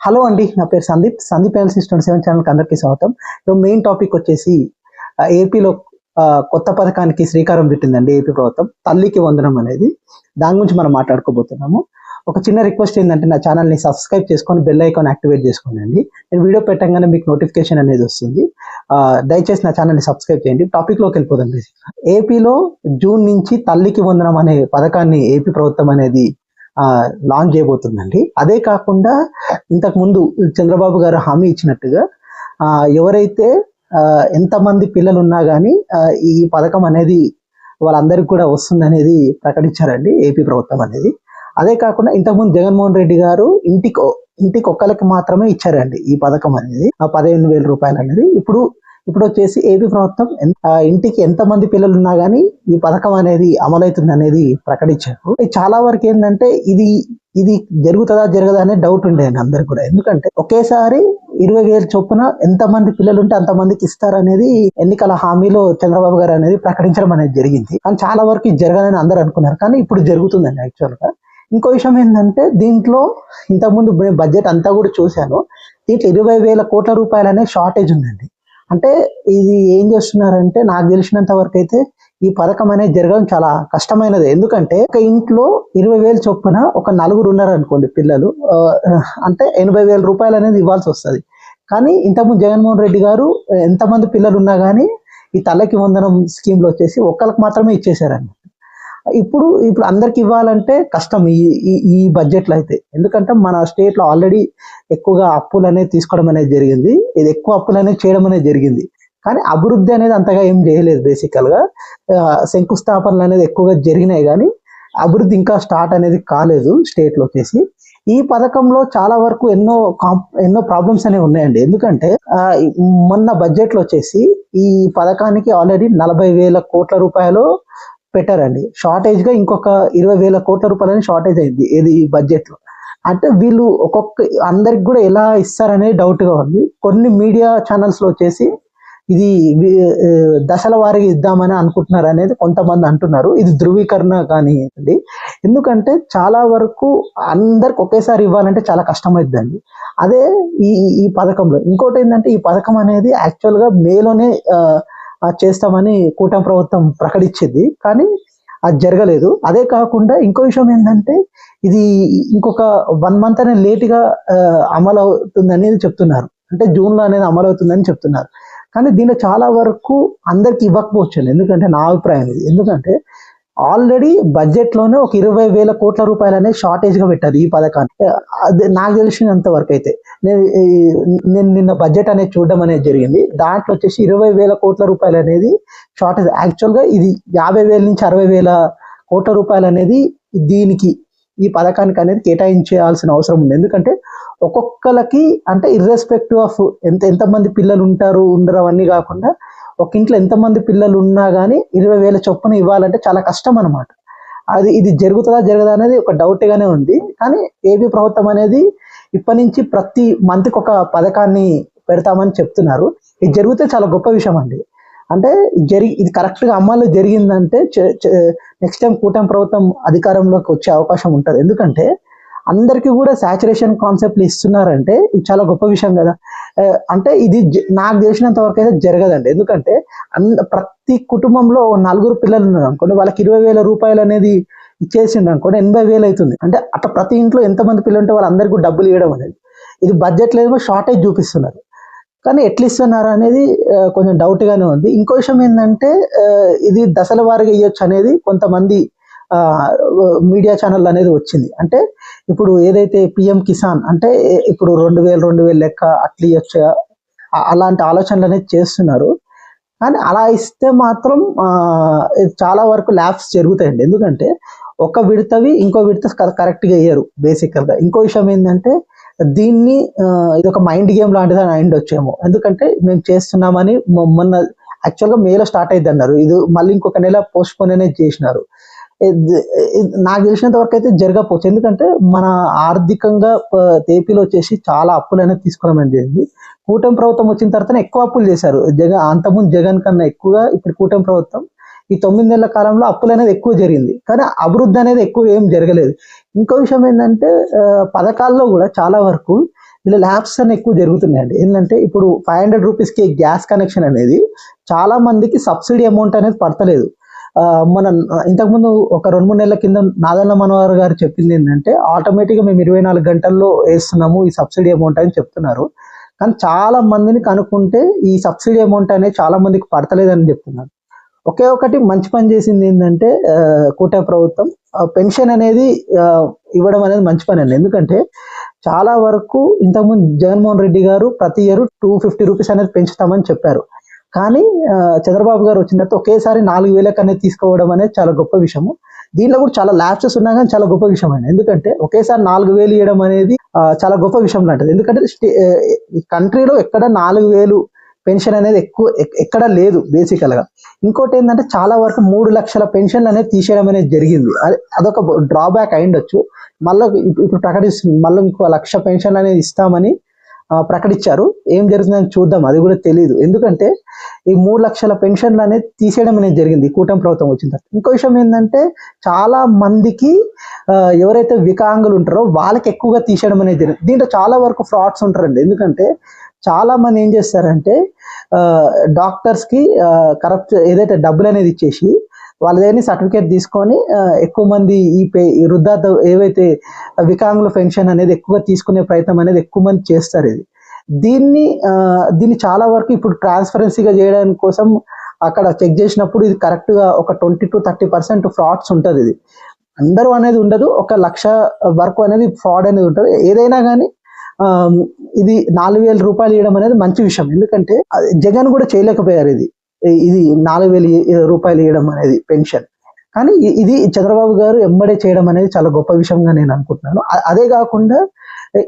Hello అండి, నా పేరు సందీప్ ఎల్సీ 27 ఛానల్కి అందరికీ స్వాగతం. మెయిన్ టాపిక్ వచ్చేసి ఏపీలో కొత్త పథకానికి శ్రీకారం చుట్టిందండి ఏపీ ప్రభుత్వం, తల్లికి వందనం అనేది. దాని గురించి మనం మాట్లాడుకోబోతున్నాము. ఒక చిన్న రిక్వెస్ట్ ఏంటంటే, నా ఛానల్ని సబ్స్క్రైబ్ చేసుకొని బెల్ ఐకాన్ యాక్టివేట్ చేసుకోండి. నేను వీడియో పెట్టగానే మీకు నోటిఫికేషన్ అనేది వస్తుంది. దయచేసి నా ఛానల్ని సబ్స్క్రైబ్ చేయండి. టాపిక్లోకి వెళ్ళిపోదాం. ఏపీలో జూన్ నుంచి తల్లికి వందనం అనే పథకాన్ని ఏపీ ప్రభుత్వం అనేది లాంచ్ చేయబోతుందండి. అదే కాకుండా ఇంతకు ముందు చంద్రబాబు గారు హామీ ఇచ్చినట్టుగా ఎవరైతే ఎంతమంది పిల్లలు ఉన్నా కానీ ఈ పథకం అనేది వాళ్ళందరికీ కూడా వస్తుంది అనేది ప్రకటించారండి ఏపీ ప్రభుత్వం అనేది. అదే కాకుండా ఇంతకుముందు జగన్మోహన్ రెడ్డి గారు ఇంటికి ఒక్కరికి మాత్రమే ఇచ్చారండి ఈ పథకం అనేది, 15,000 రూపాయలు అనేది. ఇప్పుడు వచ్చేసి ఏపీ ప్రభుత్వం ఇంటికి ఎంతమంది పిల్లలు ఉన్నా కానీ ఈ పథకం అనేది అమలవుతుంది అనేది ప్రకటించారు. చాలా వరకు ఏంటంటే ఇది జరుగుతుందా జరగదా అనే డౌట్ ఉండేది అందరికి కూడా. ఎందుకంటే ఒకేసారి 20,000 చొప్పున ఎంతమంది పిల్లలు ఉంటే అంతమందికి ఇస్తారనేది ఎన్నికల హామీలో చంద్రబాబు గారు అనేది ప్రకటించడం అనేది జరిగింది. కానీ చాలా వరకు ఇది జరగదని అందరూ అనుకున్నారు, కానీ ఇప్పుడు జరుగుతుందండి యాక్చువల్ గా. ఇంకో విషయం ఏంటంటే, దీంట్లో ఇంతకుముందు బడ్జెట్ అంతా కూడా చూశాను, దీంట్లో 20,000 కోట్ల రూపాయలు అనే షార్టేజ్ ఉందండి. అంటే ఇది ఏం చేస్తున్నారంటే, నాకు తెలిసినంత వరకు అయితే ఈ పథకం అనేది జరగడం చాలా కష్టమైనది. ఎందుకంటే ఒక ఇంట్లో 20,000 చొప్పున ఒక నలుగురు ఉన్నారు అనుకోండి పిల్లలు, అంటే 80,000 రూపాయలు అనేది ఇవ్వాల్సి వస్తుంది. కానీ ఇంతకుముందు జగన్మోహన్ రెడ్డి గారు ఎంతమంది పిల్లలు ఉన్నా కానీ ఈ తల్లికి వందనం స్కీమ్లో వచ్చేసి ఒక్కరికి మాత్రమే ఇచ్చేసారండి. ఇప్పుడు అందరికి ఇవ్వాలంటే కష్టం ఈ బడ్జెట్లో అయితే. ఎందుకంటే మన స్టేట్లో ఆల్రెడీ ఎక్కువగా అప్పులు అనేది తీసుకోవడం అనేది జరిగింది, ఇది ఎక్కువ అప్పులు అనేది చేయడం అనేది జరిగింది. కానీ అభివృద్ధి అనేది అంతగా ఏం చేయలేదు. బేసికల్గా శంకుస్థాపనలు అనేది ఎక్కువగా జరిగినాయి, కానీ అభివృద్ధి ఇంకా స్టార్ట్ అనేది కాలేదు స్టేట్లో వచ్చేసి. ఈ పథకంలో చాలా వరకు ఎన్నో ప్రాబ్లమ్స్ అనేవి ఉన్నాయండి. ఎందుకంటే మొన్న బడ్జెట్లో వచ్చేసి ఈ పథకానికి ఆల్రెడీ 40,000 కోట్ల రూపాయలు పెట్టారండి. షార్టేజ్ గా ఇంకొక 20,000 కోట్ల రూపాయలని షార్టేజ్ అయింది ఈ బడ్జెట్ లో. అంటే వీళ్ళు అందరికి కూడా ఎలా ఇస్తారనే డౌట్ గా ఉంది. కొన్ని మీడియా ఛానల్స్ లో వచ్చేసి ఇది దశల వారీగా ఇద్దామని అనుకుంటున్నారు అనేది కొంతమంది అంటున్నారు. ఇది ధృవీకరణ కానివ్వండి. ఎందుకంటే చాలా వరకు అందరికి ఒకేసారి ఇవ్వాలంటే చాలా కష్టమైందండి. అదే ఈ పథకంలో ఇంకోటి ఏంటంటే, ఈ పథకం అనేది యాక్చువల్ గా మేలోనే చేస్తామని కూటమి ప్రభుత్వం ప్రకటించింది, కానీ అది జరగలేదు. అదే కాకుండా ఇంకో విషయం ఏంటంటే, ఇది ఇంకొక 1 మంత్ అనేది లేట్గా అమలు అవుతుంది అనేది చెప్తున్నారు. అంటే జూన్లో అనేది అమలు అవుతుందని చెప్తున్నారు. కానీ దీనిలో చాలా వరకు అందరికి ఇవ్వకపోవచ్చు. ఎందుకంటే నా అభిప్రాయం ఇది. ఎందుకంటే ఆల్రెడీ బడ్జెట్లోనే ఒక 20,000 కోట్ల రూపాయలు అనేది షార్టేజ్గా పెట్టారు ఈ పథకాన్ని. అది నాకు తెలిసినంత వరకు అయితే నేను నిన్న బడ్జెట్ అనేది చూడడం అనేది జరిగింది. దాంట్లో వచ్చేసి 20,000 కోట్ల రూపాయలు అనేది షార్టేజ్. యాక్చువల్గా ఇది 50,000 నుంచి 60,000 కోట్ల రూపాయలు అనేది ఈ పథకానికి అనేది కేటాయించాల్సిన అవసరం ఉంది. ఎందుకంటే ఒక్కొక్కరికి అంటే ఇర్రెస్పెక్టివ్ ఆఫ్ ఎంతమంది పిల్లలు ఉండరు అవన్నీ కాకుండా ఒక ఇంట్లో ఎంతమంది పిల్లలు ఉన్నా కానీ 20,000 చొప్పున ఇవ్వాలంటే చాలా కష్టం అనమాట. ఇది జరుగుతుందా జరగదా అనేది ఒక డౌట్గానే ఉంది. కానీ ఏపీ ప్రభుత్వం అనేది ఇప్పటి నుంచి ప్రతి మంత్కి ఒక పథకాన్ని పెడతామని చెప్తున్నారు. ఇది జరిగితే చాలా గొప్ప విషయం అండి. అంటే ఇది కరెక్ట్గా అమలు జరిగిందంటే నెక్స్ట్ టైం కూటమి ప్రభుత్వం అధికారంలోకి వచ్చే అవకాశం ఉంటుంది. ఎందుకంటే అందరికీ కూడా సాచురేషన్ కాన్సెప్ట్లు ఇస్తున్నారంటే ఇది చాలా గొప్ప విషయం కదా. అంటే ఇది నాకు తెలిసినంత వరకు అయితే జరగదండి. ఎందుకంటే ప్రతి కుటుంబంలో 4 పిల్లలు ఉన్నారు అనుకోండి, వాళ్ళకి 20,000 రూపాయలు అనేది ఇచ్చేసిండు అనుకోండి, 80,000 అవుతుంది. అంటే అట్లా ప్రతి ఇంట్లో ఎంతమంది పిల్లలు ఉంటే వాళ్ళందరికీ డబ్బులు ఇవ్వడం అనేది, ఇది బడ్జెట్లో ఏమో షార్టేజ్ చూపిస్తున్నారు. కానీ ఎట్లా ఇస్తున్నారు అనేది కొంచెం డౌట్గానే ఉంది. ఇంకో విషయం ఏంటంటే, ఇది దశల వారీగా ఇవ్వచ్చు అనేది కొంతమంది మీడియా ఛానల్ అనేది వచ్చింది. అంటే ఇప్పుడు ఏదైతే పిఎం కిసాన్ అంటే ఇప్పుడు 2,000 లెక్క అట్లా ఇవ్వచ్చు, అలాంటి ఆలోచనలు అనేది చేస్తున్నారు. కానీ అలా ఇస్తే మాత్రం చాలా వరకు ల్యాబ్స్ జరుగుతాయండి. ఎందుకంటే ఒక విడతవి ఇంకో విడత కరెక్ట్గా ఇయ్యరు బేసికల్గా. ఇంకో విషయం ఏంటంటే, దీన్ని ఇది ఒక మైండ్ గేమ్ లాంటిది అని అయిండొచ్చేమో. ఎందుకంటే మేము చేస్తున్నామని మొన్న యాక్చువల్గా మేలో స్టార్ట్ అయింది అన్నారు, ఇది మళ్ళీ ఇంకొక నెల పోస్ట్ పోన్ అనేది చేసినారు. నాకు తెలిసినంత వరకు అయితే జరగకపోవచ్చు. ఎందుకంటే మన ఆర్థికంగా ఏపీలో వచ్చేసి చాలా అప్పులు అనేది తీసుకోవడం అనేది. కూటమి ప్రభుత్వం వచ్చిన తర్వాత ఎక్కువ అప్పులు చేశారు. అంతకుముందు జగన్ కన్నా ఎక్కువగా ఇప్పుడు కూటమి ప్రభుత్వం ఈ 9 నెలల కాలంలో అప్పులు అనేది ఎక్కువ జరిగింది, కానీ అభివృద్ధి అనేది ఎక్కువ ఏం జరగలేదు. ఇంకో విషయం ఏంటంటే, పథకాల్లో కూడా చాలా వరకు ఇలా ల్యాబ్స్ అని ఎక్కువ జరుగుతున్నాయండి. ఏంటంటే ఇప్పుడు 500 రూపీస్కి గ్యాస్ కనెక్షన్ అనేది చాలా మందికి సబ్సిడీ అమౌంట్ అనేది పడతలేదు. మన ఇంతకుముందు ఒక 2-3 నెలల కింద నాదెండ్ల మనోహర్ గారు చెప్పింది ఏంటంటే ఆటోమేటిక్గా మేము 24 గంటల్లో వేస్తున్నాము ఈ సబ్సిడీ అమౌంట్ అని చెప్తున్నారు. కానీ చాలా మందిని కనుక్కుంటే ఈ సబ్సిడీ అమౌంట్ అనేది చాలా మందికి పడతలేదని చెప్తున్నారు. ఒకే ఒకటి మంచి పని చేసింది ఏంటంటే కూటమి ప్రభుత్వం పెన్షన్ అనేది ఇవ్వడం అనేది మంచి పని అండి. ఎందుకంటే చాలా వరకు ఇంతకుముందు జగన్మోహన్ రెడ్డి గారు ప్రతి ఇయర్ 250 రూపీస్ అనేది పెంచుతామని చెప్పారు. కానీ చంద్రబాబు గారు వచ్చిన తర్వాత ఒకేసారి 4,000 అనేది తీసుకోవడం అనేది చాలా గొప్ప విషయము. దీనిలో కూడా చాలా ల్యాప్సెస్ ఉన్నా కానీ చాలా గొప్ప విషయం అండి. ఎందుకంటే ఒకేసారి 4,000 ఇవ్వడం అనేది చాలా గొప్ప విషయం లాంటిది. ఎందుకంటే కంట్రీలో ఎక్కడ 4,000 పెన్షన్ అనేది ఎక్కడ లేదు బేసికల్ గా. ఇంకోటి ఏంటంటే చాలా వరకు 3 లక్షల పెన్షన్లు అనేది తీసేయడం అనేది జరిగింది. అదొక డ్రాబ్యాక్ అయిండొచ్చు. మళ్ళీ ఇప్పుడు ప్రకటిస్తుంది మళ్ళీ ఇంకో 1,00,000 పెన్షన్లు అనేది ఇస్తామని ప్రకటించారు. ఏం జరుగుతుందని చూద్దాం, అది కూడా తెలియదు. ఎందుకంటే ఈ 3 లక్షల పెన్షన్లు అనేది తీసేయడం అనేది జరిగింది కూటమి ప్రభుత్వం వచ్చిన తర్వాత. ఇంకో విషయం ఏంటంటే చాలా మందికి ఎవరైతే వికలాంగులు ఉంటారో వాళ్ళకి ఎక్కువగా తీసేయడం అనేది జరిగింది. దీంట్లో చాలా వరకు ఫ్రాడ్స్ ఉంటారండి. ఎందుకంటే చాలా మంది ఏం చేస్తారంటే డాక్టర్స్కి కరప్ట్ ఏదైతే డబ్బులు అనేది ఇచ్చేసి వాళ్ళదేని సర్టిఫికేట్ తీసుకొని ఎక్కువ మంది ఈ వృద్ధాప్య ఏవైతే వికలాంగుల పెన్షన్ అనేది ఎక్కువగా తీసుకునే ప్రయత్నం అనేది ఎక్కువ మంది చేస్తారు. దీన్ని చాలా వరకు ఇప్పుడు ట్రాన్స్పరెన్సీగా చేయడానికి కోసం అక్కడ చెక్ చేసినప్పుడు ఇది కరెక్ట్గా ఒక 20-30% ఫ్రాడ్స్ ఉంటుంది. ఇది అందరూ అనేది ఉండదు, 1,00,000 వరకు అనేది ఫ్రాడ్ అనేది ఉంటుంది. ఏదైనా కానీ ఇది 4,000 రూపాయలు ఇవ్వడం అనేది మంచి విషయం. ఎందుకంటే జగన్ కూడా చేయలేకపోయారు ఇది 4,000 రూపాయలు ఇవ్వడం అనేది పెన్షన్. కానీ ఇది చంద్రబాబు గారు ఎంబడే చేయడం అనేది చాలా గొప్ప విషయంగా నేను అనుకుంటున్నాను. అదే కాకుండా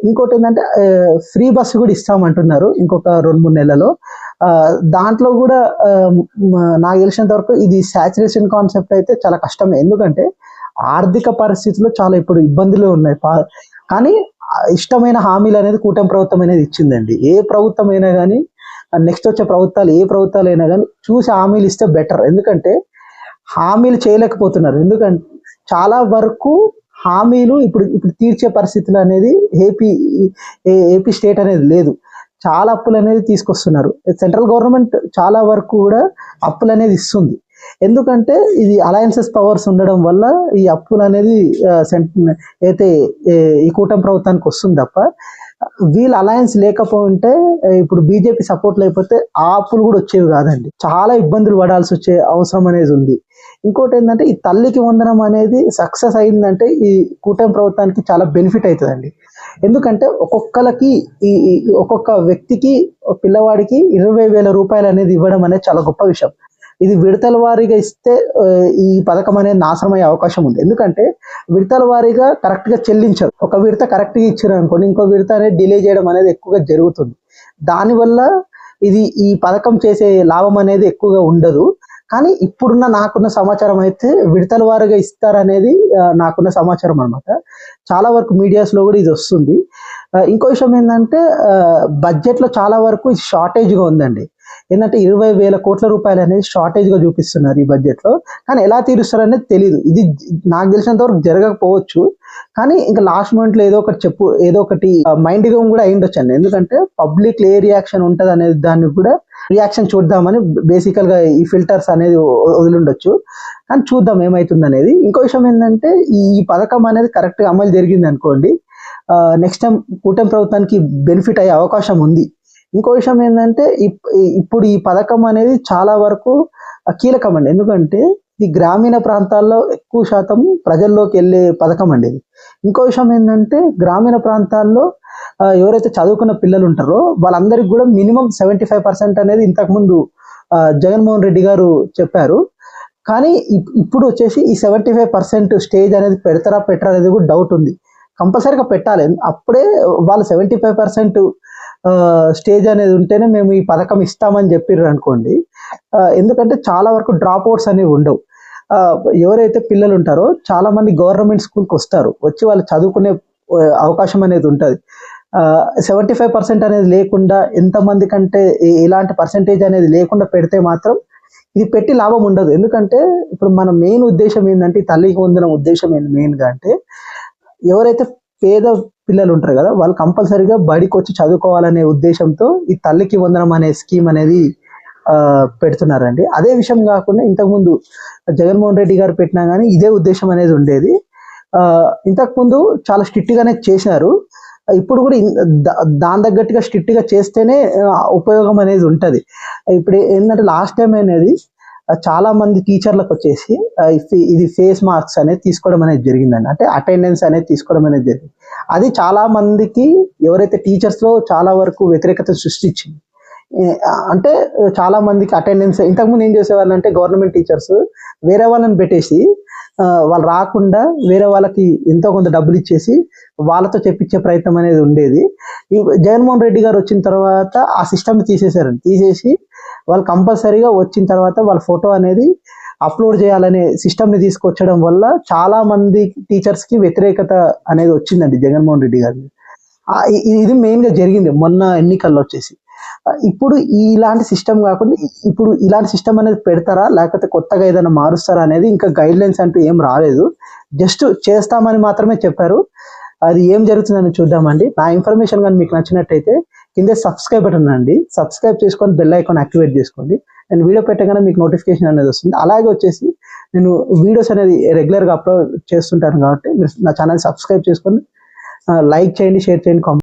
ఇంకోటి ఏంటంటే ఫ్రీ బస్సు కూడా ఇస్తామంటున్నారు ఇంకొక 2-3 నెలల్లో. దాంట్లో కూడా నాకు తెలిసినంత వరకు ఇది సాచురేషన్ కాన్సెప్ట్ అయితే చాలా కష్టమే. ఎందుకంటే ఆర్థిక పరిస్థితుల్లో చాలా ఇప్పుడు ఇబ్బందులు ఉన్నాయి. కానీ ఇష్టమైన హామీలు అనేది కూటమి ప్రభుత్వం అనేది ఇచ్చిందండి. ఏ ప్రభుత్వం అయినా కానీ నెక్స్ట్ వచ్చే ప్రభుత్వాలు ఏ ప్రభుత్వాలు అయినా కానీ చూసి హామీలు ఇస్తే బెటర్. ఎందుకంటే హామీలు చేయలేకపోతున్నారు. ఎందుకంటే చాలా వరకు హామీలు ఇప్పుడు తీర్చే పరిస్థితులు అనేది ఏపీ స్టేట్ అనేది లేదు. చాలా అప్పులు అనేది తీసుకొస్తున్నారు. సెంట్రల్ గవర్నమెంట్ చాలా వరకు కూడా అప్పులు అనేది ఇస్తుంది. ఎందుకంటే ఇది అలయన్సెస్ పవర్స్ ఉండడం వల్ల ఈ అప్పులు అనేది అయితే ఈ కూటమి ప్రభుత్వానికి వస్తుంది తప్ప వీళ్ళ అలయన్స్ లేకపోతే ఇప్పుడు బీజేపీ సపోర్ట్ లేకపోతే ఆ అప్పులు కూడా వచ్చేవి కాదండి. చాలా ఇబ్బందులు పడాల్సి వచ్చే అవసరం అనేది ఉంది. ఇంకోటి ఏంటంటే ఈ తల్లికి వందనం అనేది సక్సెస్ అయిందంటే ఈ కూటమి ప్రభుత్వానికి చాలా బెనిఫిట్ అవుతుందండి. ఎందుకంటే ఒక్కొక్క వ్యక్తికి పిల్లవాడికి 20,000 రూపాయలు అనేది ఇవ్వడం అనేది చాలా గొప్ప విషయం. ఇది విడతల వారీగా ఇస్తే ఈ పథకం అనేది నాశనం అయ్యే అవకాశం ఉంది. ఎందుకంటే విడతల వారీగా కరెక్ట్గా చెల్లించరు. ఒక విడత కరెక్ట్గా ఇచ్చారు అనుకోండి, ఇంకో విడత అనేది డిలే చేయడం అనేది ఎక్కువగా జరుగుతుంది. దానివల్ల ఈ పథకం చేసే లాభం అనేది ఎక్కువగా ఉండదు. కానీ నాకున్న సమాచారం అయితే విడతల వారీగా ఇస్తారనేది నాకున్న సమాచారం అనమాట. చాలా వరకు మీడియాస్లో కూడా ఇది వస్తుంది. ఇంకో విషయం ఏంటంటే బడ్జెట్లో చాలా వరకు షార్టేజ్గా ఉందండి. ఏంటంటే 20,000 కోట్ల రూపాయలు అనేది షార్టేజ్గా చూపిస్తున్నారు ఈ బడ్జెట్లో. కానీ ఎలా తీరుస్తారు అనేది తెలియదు. ఇది నాకు తెలిసినంత వరకు జరగకపోవచ్చు. కానీ ఇంకా లాస్ట్ మూమెంట్లో ఏదో ఒకటి మైండ్ గేమ్ కూడా అయ్యిండొచ్చండి. ఎందుకంటే పబ్లిక్ ఏ రియాక్షన్ ఉంటుంది అనేది దానికి కూడా రియాక్షన్ చూద్దామని బేసికల్గా ఈ ఫిల్టర్స్ అనేది వదిలిండొచ్చు. కానీ చూద్దాం ఏమవుతుంది అనేది. ఇంకో విషయం ఏంటంటే ఈ పథకం అనేది కరెక్ట్గా అమలు జరిగింది అనుకోండి, నెక్స్ట్ టైం కూటమి ప్రభుత్వానికి బెనిఫిట్ అయ్యే అవకాశం ఉంది. ఇంకో విషయం ఏంటంటే ఇప్పుడు ఈ పథకం అనేది చాలా వరకు కీలకం అండి. ఎందుకంటే ఇది గ్రామీణ ప్రాంతాల్లో ఎక్కువ శాతం ప్రజల్లోకి వెళ్ళే పథకం అండి ఇది. ఇంకో విషయం ఏంటంటే గ్రామీణ ప్రాంతాల్లో ఎవరైతే చదువుకున్న పిల్లలు ఉంటారో వాళ్ళందరికీ కూడా మినిమం 75% అనేది ఇంతకుముందు జగన్మోహన్ రెడ్డి గారు చెప్పారు. కానీ ఇప్పుడు వచ్చేసి ఈ 75% స్టేజ్ అనేది పెట్టరా అనేది కూడా డౌట్ ఉంది. కంపల్సరీగా పెట్టాలి. అప్పుడే వాళ్ళు 75% స్టేజ్ అనేది ఉంటేనే మేము ఈ పథకం ఇస్తామని చెప్పారు అనుకోండి. ఎందుకంటే చాలా వరకు డ్రాప్ అవుట్స్ అనేవి ఉండవు. ఎవరైతే పిల్లలు ఉంటారో చాలా మంది గవర్నమెంట్ స్కూల్కి వచ్చి వాళ్ళు చదువుకునే అవకాశం అనేది ఉంటుంది. 75% అనేది లేకుండా ఎంతమంది కంటే ఇలాంటి పర్సంటేజ్ అనేది లేకుండా పెడితే మాత్రం ఇది పెట్టి లాభం ఉండదు. ఎందుకంటే ఇప్పుడు మన మెయిన్ ఉద్దేశం ఏంటంటే తల్లికి వందనం ఉద్దేశం ఏంటి మెయిన్గా అంటే ఎవరైతే పిల్లలు ఉంటారు కదా, వాళ్ళు కంపల్సరీగా బడికి వచ్చి చదువుకోవాలనే ఉద్దేశంతో ఈ తల్లికి వందనం అనే స్కీమ్ అనేది పెడుతున్నారండి. అదే విషయం కాకుండా ఇంతకుముందు జగన్మోహన్ రెడ్డి గారు పెట్టినా కానీ ఇదే ఉద్దేశం అనేది ఉండేది. ఇంతకుముందు చాలా స్ట్రిక్ట్ గానే చేశారు. ఇప్పుడు కూడా దాని తగ్గట్టుగా స్ట్రిక్ట్ గా చేస్తేనే ఉపయోగం అనేది ఉంటది. ఇప్పుడు ఏంటంటే లాస్ట్ టైం అనేది చాలా మంది టీచర్లకు వచ్చేసి ఇది ఫేస్ మార్క్స్ అనేది తీసుకోవడం అనేది జరిగిందండి. అంటే అటెండెన్స్ అనేది తీసుకోవడం అనేది జరిగింది. అది చాలా మందికి ఎవరైతే టీచర్స్ లో చాలా వరకు వ్యతిరేకత సృష్టించింది. అంటే చాలా మందికి అటెండెన్స్ ఇంతకుముందు ఏం చేసేవాళ్ళు అంటే గవర్నమెంట్ టీచర్స్ వేరే వాళ్ళని పెట్టేసి వాళ్ళు రాకుండా వేరే వాళ్ళకి ఎంతో కొంత డబ్బులు ఇచ్చేసి వాళ్ళతో చెప్పించే ప్రయత్నం అనేది ఉండేది. జగన్మోహన్ రెడ్డి గారు వచ్చిన తర్వాత ఆ సిస్టమ్ తీసేశారండి. తీసేసి వాళ్ళు కంపల్సరీగా వచ్చిన తర్వాత వాళ్ళ ఫోటో అనేది అప్లోడ్ చేయాలనే సిస్టమ్ని తీసుకొచ్చడం వల్ల చాలా మంది టీచర్స్కి వ్యతిరేకత అనేది వచ్చిందండి జగన్మోహన్ రెడ్డి గారిని. ఇది మెయిన్గా జరిగింది మొన్న ఎన్నికల్లో వచ్చేసి. ఇప్పుడు ఇలాంటి సిస్టమ్ కాకుండా ఇప్పుడు ఇలాంటి సిస్టమ్ అనేది పెడతారా లేకపోతే కొత్తగా ఏదైనా మారుస్తారా అనేది ఇంకా గైడ్ లైన్స్ అంటూ ఏం రాలేదు. జస్ట్ చేస్తామని మాత్రమే చెప్పారు. అది ఏం జరుగుతుందని చూద్దామండి. నా ఇన్ఫర్మేషన్ కానీ మీకు నచ్చినట్టయితే కింద సబ్స్క్రైబ్ బటన్ అండి, సబ్స్క్రైబ్ చేసుకొని బెల్ ఐకాన్ యాక్టివేట్ చేసుకోండి. నేను వీడియో పెట్టగానే మీకు నోటిఫికేషన్ అనేది వస్తుంది. అలాగే వచ్చేసి నేను వీడియోస్ అనేది రెగ్యులర్గా అప్లోడ్ చేస్తుంటాను కాబట్టి మీరు నా ఛానల్ సబ్స్క్రైబ్ చేసుకొని లైక్ చేయండి, షేర్ చేయండి, కామెంట్